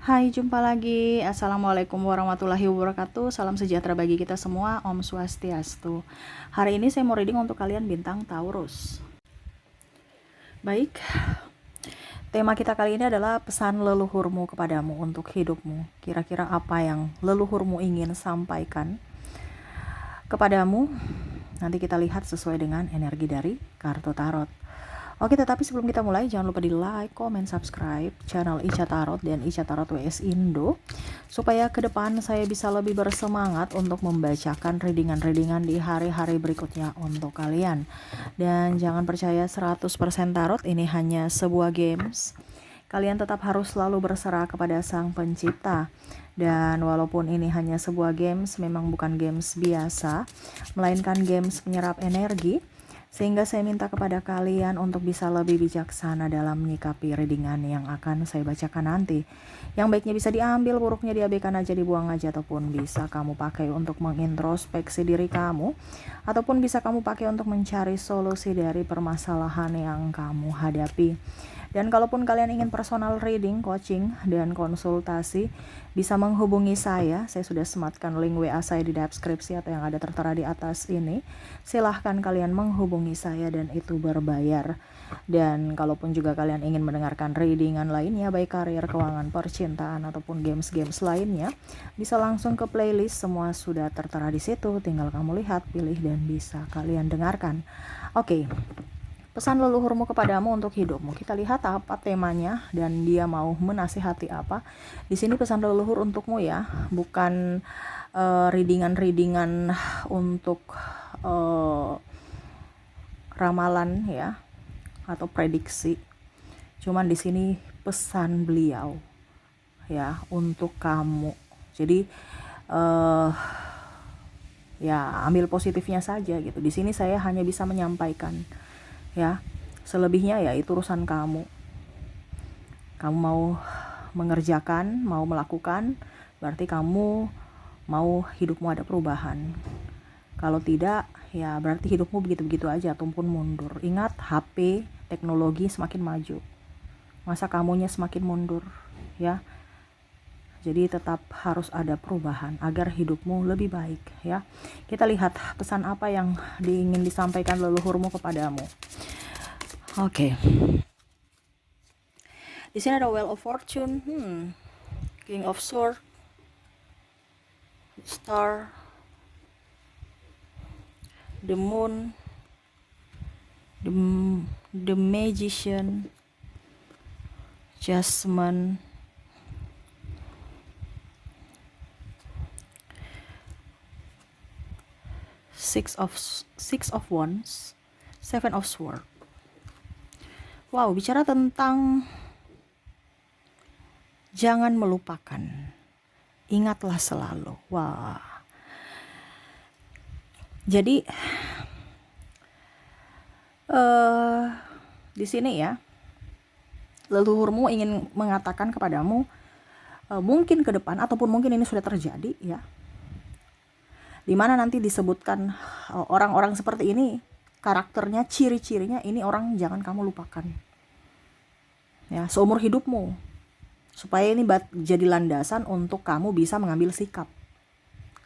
Hai, jumpa lagi. Assalamualaikum warahmatullahi wabarakatuh. Salam sejahtera bagi kita semua. Om Swastiastu. Hari ini saya mau reading untuk kalian bintang Taurus. Baik, tema kita kali ini adalah pesan leluhurmu kepadamu untuk hidupmu. Kira-kira apa yang leluhurmu ingin sampaikan kepadamu? Nanti kita lihat sesuai dengan energi dari kartu tarot. Oke, tetapi sebelum kita mulai, jangan lupa di like, comment, subscribe channel Ica Tarot dan Ica Tarot WS Indo, supaya ke depan saya bisa lebih bersemangat untuk membacakan readingan-readingan di hari-hari berikutnya untuk kalian. Dan jangan percaya 100% tarot ini hanya sebuah games. Kalian tetap harus selalu berserah kepada Sang Pencipta. Dan walaupun ini hanya sebuah games, memang bukan games biasa, melainkan games penyerap energi. Sehingga saya minta kepada kalian untuk bisa lebih bijaksana dalam menyikapi readingan yang akan saya bacakan nanti. Yang baiknya bisa diambil, buruknya diabaikan aja, dibuang aja, ataupun bisa kamu pakai untuk mengintrospeksi diri kamu, ataupun bisa kamu pakai untuk mencari solusi dari permasalahan yang kamu hadapi. Dan kalaupun kalian ingin personal reading, coaching, dan konsultasi, bisa menghubungi saya. Saya sudah sematkan link WA saya di deskripsi atau yang ada tertera di atas ini. Silahkan kalian menghubungi saya dan itu berbayar. Dan kalaupun juga kalian ingin mendengarkan readingan lainnya, baik karir, keuangan, percintaan, ataupun games-games lainnya, bisa langsung ke playlist. Semua sudah tertera di situ. Tinggal kamu lihat, pilih, dan bisa kalian dengarkan. Oke. Pesan leluhurmu kepadamu untuk hidupmu. Kita lihat apa temanya dan dia mau menasihati apa. Di sini pesan leluhur untukmu ya, bukan readingan-readingan untuk ramalan ya atau prediksi. Cuman di sini pesan beliau ya untuk kamu. Jadi ya ambil positifnya saja gitu. Di sini saya hanya bisa menyampaikan. Ya, selebihnya ya itu urusan kamu. Kamu mau mengerjakan, mau melakukan, berarti kamu mau hidupmu ada perubahan. Kalau tidak, ya berarti hidupmu begitu-begitu aja, tumpun mundur. Ingat, HP, teknologi semakin maju. Masa kamunya semakin mundur, ya. Jadi tetap harus ada perubahan agar hidupmu lebih baik, ya. Kita lihat pesan apa yang ingin disampaikan leluhurmu kepadamu. Oke. Di sini ada Wheel of Fortune, King of Swords, Star, the Moon, the Magician, Jasmine, Six of Wands, Seven of Swords. Wow, bicara tentang jangan melupakan, ingatlah selalu. Wah, jadi di sini ya, leluhurmu ingin mengatakan kepadamu, mungkin ke depan ataupun mungkin ini sudah terjadi ya, dimana nanti disebutkan orang-orang seperti ini, karakternya, ciri-cirinya ini orang jangan kamu lupakan ya seumur hidupmu, supaya ini jadi landasan untuk kamu bisa mengambil sikap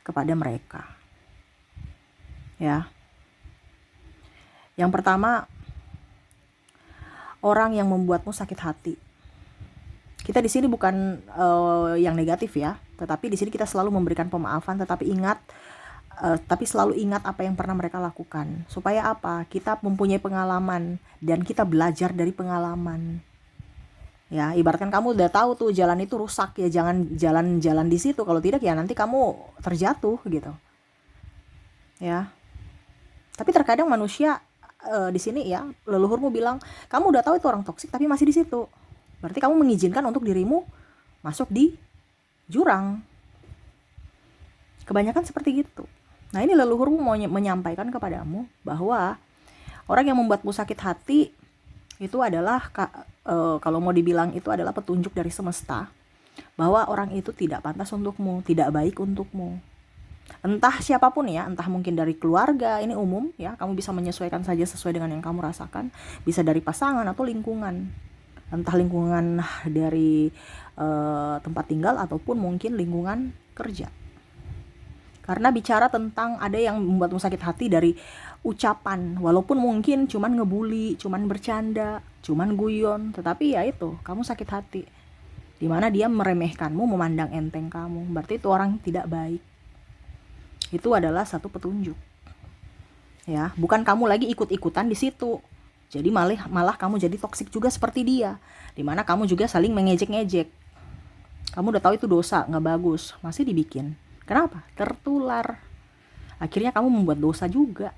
kepada mereka ya. Yang pertama, orang yang membuatmu sakit hati. Kita di sini bukan yang negatif ya, tetapi di sini kita selalu memberikan pemaafan, tapi selalu ingat apa yang pernah mereka lakukan. Supaya apa? Kita mempunyai pengalaman dan kita belajar dari pengalaman. Ya, ibaratkan kamu udah tahu tuh jalan itu rusak ya, jangan jalan-jalan di situ. Kalau tidak ya nanti kamu terjatuh gitu. Ya. Tapi terkadang manusia di sini ya, leluhurmu bilang, kamu udah tahu itu orang toksik tapi masih di situ. Berarti kamu mengizinkan untuk dirimu masuk di jurang. Kebanyakan seperti gitu. Nah, ini leluhurmu mau menyampaikan kepadamu bahwa orang yang membuatmu sakit hati itu adalah kalau mau dibilang itu adalah petunjuk dari semesta bahwa orang itu tidak pantas untukmu, tidak baik untukmu. Entah siapapun ya, entah mungkin dari keluarga, ini umum ya, kamu bisa menyesuaikan saja sesuai dengan yang kamu rasakan, bisa dari pasangan atau lingkungan. Entah lingkungan dari tempat tinggal ataupun mungkin lingkungan kerja. Karena bicara tentang ada yang membuatmu sakit hati dari ucapan, walaupun mungkin cuman ngebully, cuman bercanda, cuman guyon, tetapi ya itu, kamu sakit hati. Dimana dia meremehkanmu, memandang enteng kamu, berarti itu orang tidak baik. Itu adalah satu petunjuk. Ya, bukan kamu lagi ikut-ikutan di situ. Jadi malah kamu jadi toksik juga seperti dia. Dimana kamu juga saling mengejek-ngejek. Kamu udah tahu itu dosa, nggak bagus, masih dibikin. Kenapa? Tertular. Akhirnya kamu membuat dosa juga.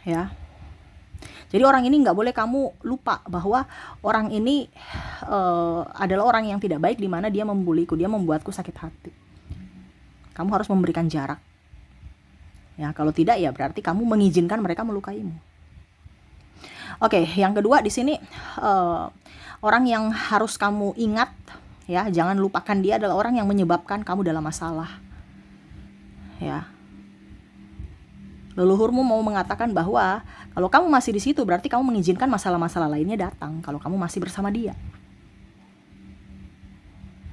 Ya. Jadi orang ini nggak boleh kamu lupa bahwa orang ini adalah orang yang tidak baik, di mana dia membuliku, dia membuatku sakit hati. Kamu harus memberikan jarak. Ya, kalau tidak ya berarti kamu mengizinkan mereka melukaimu. Oke, yang kedua di sini orang yang harus kamu ingat, ya, jangan lupakan dia adalah orang yang menyebabkan kamu dalam masalah. Ya. Leluhurmu mau mengatakan bahwa kalau kamu masih di situ berarti kamu mengizinkan masalah-masalah lainnya datang kalau kamu masih bersama dia.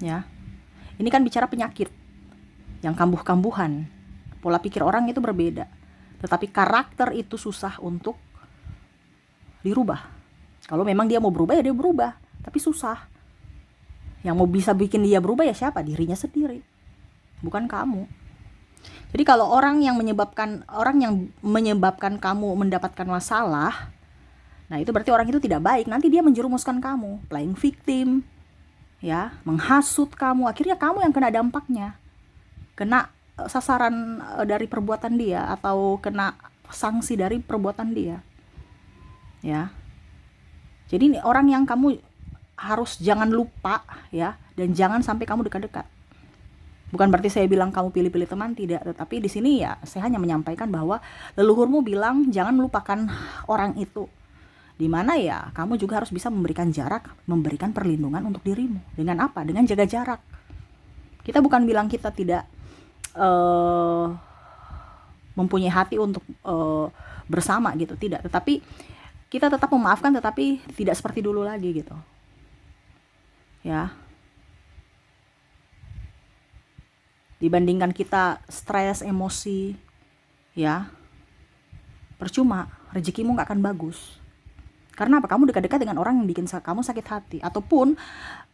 Ya. Ini kan bicara penyakit yang kambuh-kambuhan. Pola pikir orang itu berbeda. Tetapi karakter itu susah untuk dirubah. Kalau memang dia mau berubah ya dia berubah, tapi susah. Yang mau bisa bikin dia berubah ya siapa? Dirinya sendiri, bukan kamu. Jadi kalau orang yang menyebabkan kamu mendapatkan masalah, nah itu berarti orang itu tidak baik. Nanti dia menjerumuskan kamu, playing victim, ya, menghasut kamu. Akhirnya kamu yang kena dampaknya, kena sasaran dari perbuatan dia atau kena sanksi dari perbuatan dia. Ya, jadi ini orang yang kamu harus jangan lupa, ya, dan jangan sampai kamu dekat-dekat. Bukan berarti saya bilang kamu pilih-pilih teman, tidak, tetapi di sini ya saya hanya menyampaikan bahwa leluhurmu bilang jangan lupakan orang itu. Dimana ya kamu juga harus bisa memberikan jarak, memberikan perlindungan untuk dirimu. Dengan apa? Dengan jaga jarak. Kita bukan bilang kita tidak mempunyai hati untuk bersama gitu, tidak, tetapi kita tetap memaafkan, tetapi tidak seperti dulu lagi gitu. Ya, dibandingkan kita stres, emosi, ya, percuma, rezekimu gak akan bagus. Karena apa? Kamu dekat-dekat dengan orang yang bikin kamu sakit hati, ataupun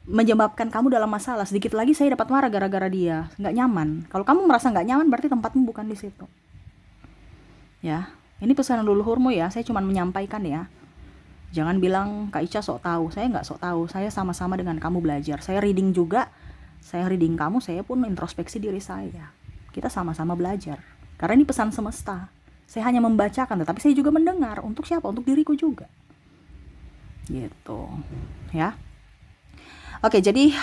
menyebabkan kamu dalam masalah. Sedikit lagi saya dapat marah gara-gara dia, gak nyaman. Kalau kamu merasa gak nyaman, berarti tempatmu bukan di situ. Ya, ini pesan leluhurmu ya, saya cuma menyampaikan ya. Jangan bilang Kak Ica sok tahu. Saya nggak sok tahu. Saya sama-sama dengan kamu belajar. Saya reading juga. Saya reading kamu. Saya pun introspeksi diri saya. Kita sama-sama belajar. Karena ini pesan semesta. Saya hanya membacakan, tetapi saya juga mendengar. Untuk siapa? Untuk diriku juga. Gitu. Ya. Oke, jadi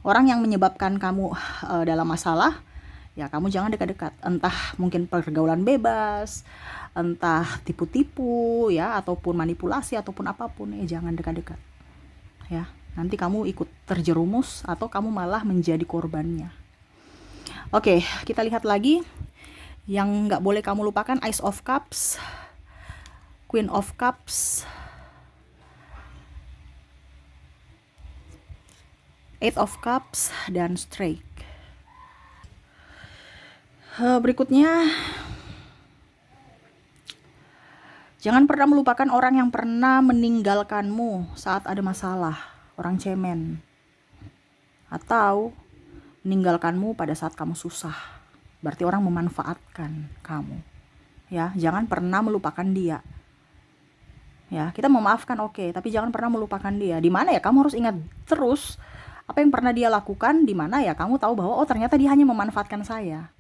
orang yang menyebabkan kamu dalam masalah, ya kamu jangan dekat-dekat. Entah mungkin pergaulan bebas, entah tipu-tipu, ya, ataupun manipulasi, ataupun apapun, ya jangan dekat-dekat. Ya, nanti kamu ikut terjerumus atau kamu malah menjadi korbannya. Oke, kita lihat lagi yang nggak boleh kamu lupakan: Ace of Cups, Queen of Cups, Eight of Cups, dan Strike. Berikutnya, jangan pernah melupakan orang yang pernah meninggalkanmu saat ada masalah, orang cemen, atau meninggalkanmu pada saat kamu susah. Berarti orang memanfaatkan kamu. Ya, jangan pernah melupakan dia. Ya, kita memaafkan oke, tapi jangan pernah melupakan dia. Di mana ya kamu harus ingat terus apa yang pernah dia lakukan, di mana ya kamu tahu bahwa oh ternyata dia hanya memanfaatkan saya.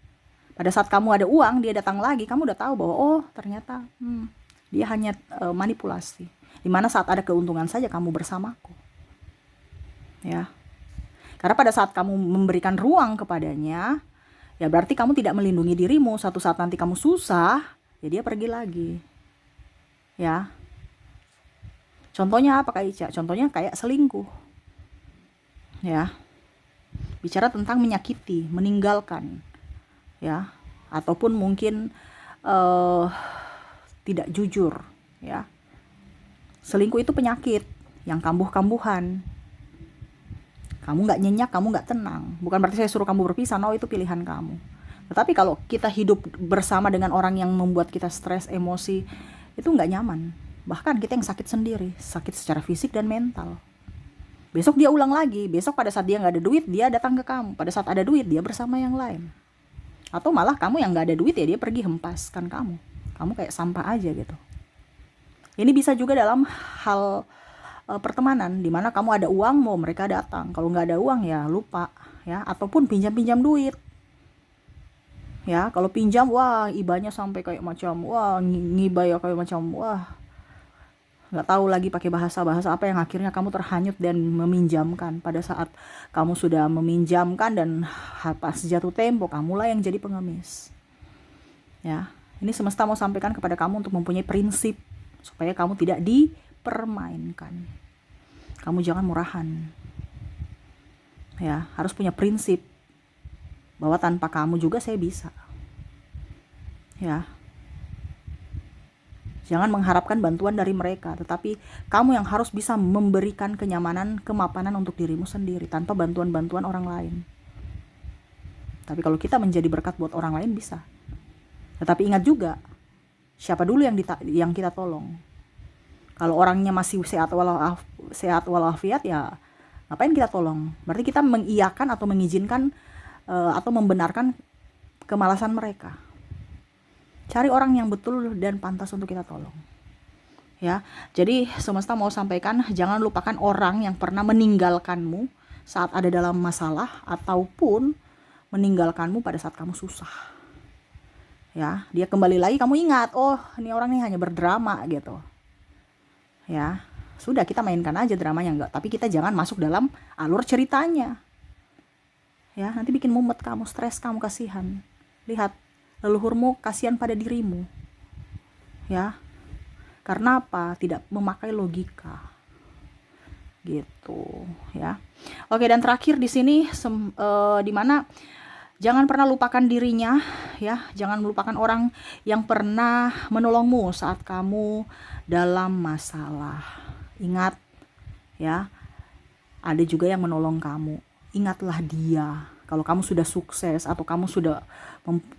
Pada saat kamu ada uang, dia datang lagi, kamu udah tahu bahwa oh ternyata dia hanya manipulasi. Dimana saat ada keuntungan saja kamu bersamaku. Ya. Karena pada saat kamu memberikan ruang kepadanya, ya berarti kamu tidak melindungi dirimu. Suatu saat nanti kamu susah, ya dia pergi lagi. Ya. Contohnya apa Kak Ica? Contohnya kayak selingkuh. Ya. Bicara tentang menyakiti, meninggalkan. Ya, ataupun mungkin tidak jujur, ya. Selingkuh itu penyakit yang kambuh-kambuhan, Kamu nggak nyenyak, kamu nggak tenang. Bukan berarti saya suruh kamu berpisah, no, itu pilihan kamu. Tetapi kalau kita hidup bersama dengan orang yang membuat kita stres, emosi, itu nggak nyaman. Bahkan kita yang sakit sendiri, sakit secara fisik dan mental. Besok dia ulang lagi, besok pada saat dia nggak ada duit, dia datang ke kamu. Pada saat ada duit, dia bersama yang lain. Atau malah kamu yang nggak ada duit, ya dia pergi hempaskan kamu. Kamu kayak sampah aja gitu. Ini bisa juga dalam hal pertemanan, dimana kamu ada uang, mau mereka datang. Kalau nggak ada uang ya lupa, ya. Ataupun pinjam duit, ya. Kalau pinjam, wah ibanya sampai kayak macam, wah ngiba ya kayak macam, wah nggak tahu lagi pakai bahasa apa yang akhirnya kamu terhanyut dan meminjamkan. Pada saat kamu sudah meminjamkan dan pas jatuh tempo, kamulah yang jadi pengemis, ya. Ini semesta mau sampaikan kepada kamu untuk mempunyai prinsip supaya kamu tidak dipermainkan. Kamu jangan murahan, ya. Harus punya prinsip bahwa tanpa kamu juga saya bisa, ya. Jangan mengharapkan bantuan dari mereka, tetapi kamu yang harus bisa memberikan kenyamanan, kemapanan untuk dirimu sendiri tanpa bantuan-bantuan orang lain. Tapi kalau kita menjadi berkat buat orang lain bisa. Tetapi ingat juga, siapa dulu yang kita tolong. Kalau orangnya masih sehat walafiat, ya ngapain kita tolong? Berarti kita mengiyakan atau mengizinkan atau membenarkan kemalasan mereka. Cari orang yang betul dan pantas untuk kita tolong, ya. Jadi semesta mau sampaikan, jangan lupakan orang yang pernah meninggalkanmu saat ada dalam masalah ataupun meninggalkanmu pada saat kamu susah, ya. Dia kembali lagi, kamu ingat, oh ini orang ini hanya berdrama gitu, ya. Sudah, kita mainkan aja dramanya, enggak, tapi kita jangan masuk dalam alur ceritanya, ya. Nanti bikin mumet kamu, stres kamu, kasihan. Lihat, leluhurmu kasihan pada dirimu, ya. Karena apa? Tidak memakai logika, gitu, ya. Oke, dan terakhir di sini di mana jangan pernah lupakan dirinya, ya. Jangan melupakan orang yang pernah menolongmu saat kamu dalam masalah. Ingat, ya. Ada juga yang menolong kamu. Ingatlah dia. Kalau kamu sudah sukses atau kamu sudah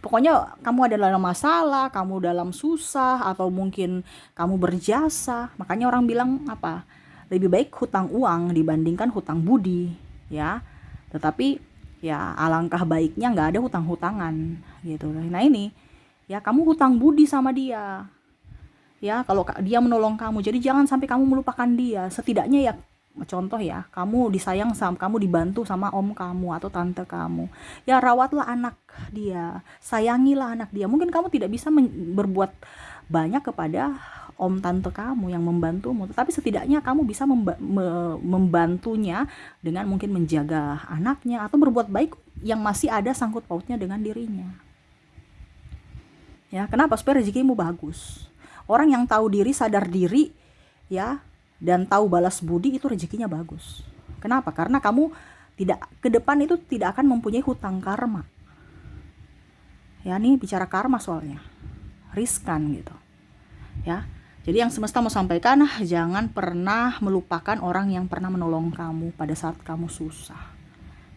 pokoknya kamu ada dalam masalah, kamu dalam susah, atau mungkin kamu berjasa, makanya orang bilang apa? Lebih baik hutang uang dibandingkan hutang budi, ya. Tetapi ya alangkah baiknya nggak ada hutang-hutangan gitu. Nah ini, ya, kamu hutang budi sama dia, ya. Kalau dia menolong kamu, jadi jangan sampai kamu melupakan dia. Setidaknya ya, contoh ya, kamu disayang sama, kamu dibantu sama om kamu atau tante kamu, ya rawatlah anak dia, sayangilah anak dia. Mungkin kamu tidak bisa berbuat banyak kepada om tante kamu yang membantumu, tetapi setidaknya kamu bisa membantunya dengan mungkin menjaga anaknya atau berbuat baik yang masih ada sangkut pautnya dengan dirinya, ya. Kenapa? Supaya rezekimu bagus. Orang yang tahu diri, sadar diri, ya, dan tahu balas budi, itu rezekinya bagus. Kenapa? Karena kamu tidak ke depan itu tidak akan mempunyai hutang karma. Ya, nih bicara karma soalnya. Riskan gitu. Ya. Jadi yang semesta mau sampaikan, jangan pernah melupakan orang yang pernah menolong kamu pada saat kamu susah.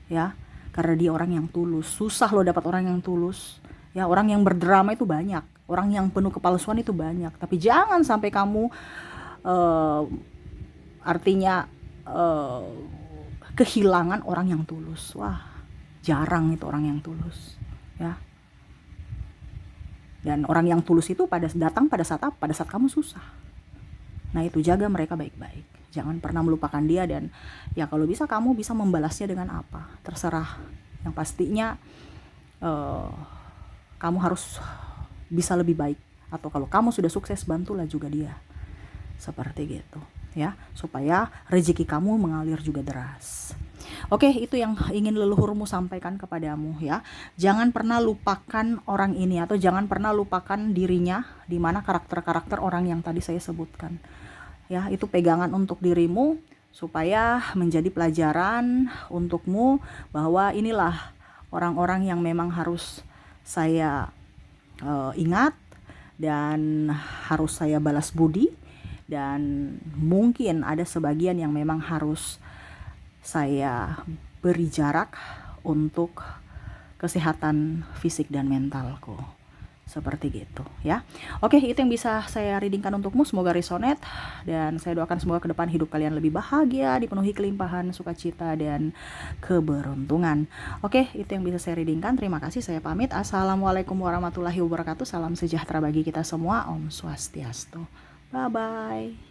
Ya. Karena dia orang yang tulus. Susah loh dapat orang yang tulus. Ya, orang yang berdrama itu banyak. Orang yang penuh kepalsuan itu banyak. Tapi jangan sampai kamu artinya kehilangan orang yang tulus. Wah, jarang itu orang yang tulus, ya. Dan orang yang tulus itu datang pada saat apa? Pada saat kamu susah. Nah, itu jaga mereka baik-baik. Jangan pernah melupakan dia, dan ya kalau bisa kamu bisa membalasnya dengan apa? Terserah. Yang pastinya kamu harus bisa lebih baik. Atau kalau kamu sudah sukses, bantulah juga dia. Seperti gitu, ya, supaya rezeki kamu mengalir juga deras. Oke, itu yang ingin leluhurmu sampaikan kepadamu, ya. Jangan pernah lupakan orang ini, atau jangan pernah lupakan dirinya, di mana karakter-karakter orang yang tadi saya sebutkan. Ya, itu pegangan untuk dirimu supaya menjadi pelajaran untukmu bahwa inilah orang-orang yang memang harus saya ingat dan harus saya balas budi. Dan mungkin ada sebagian yang memang harus saya beri jarak untuk kesehatan fisik dan mentalku. Seperti gitu ya. Oke, itu yang bisa saya readingkan untukmu. Semoga resonate, dan saya doakan semoga ke depan hidup kalian lebih bahagia, dipenuhi kelimpahan sukacita dan keberuntungan. Oke, itu yang bisa saya readingkan. Terima kasih, saya pamit. Assalamualaikum warahmatullahi wabarakatuh. Salam sejahtera bagi kita semua. Om Swastiastu. Bye bye.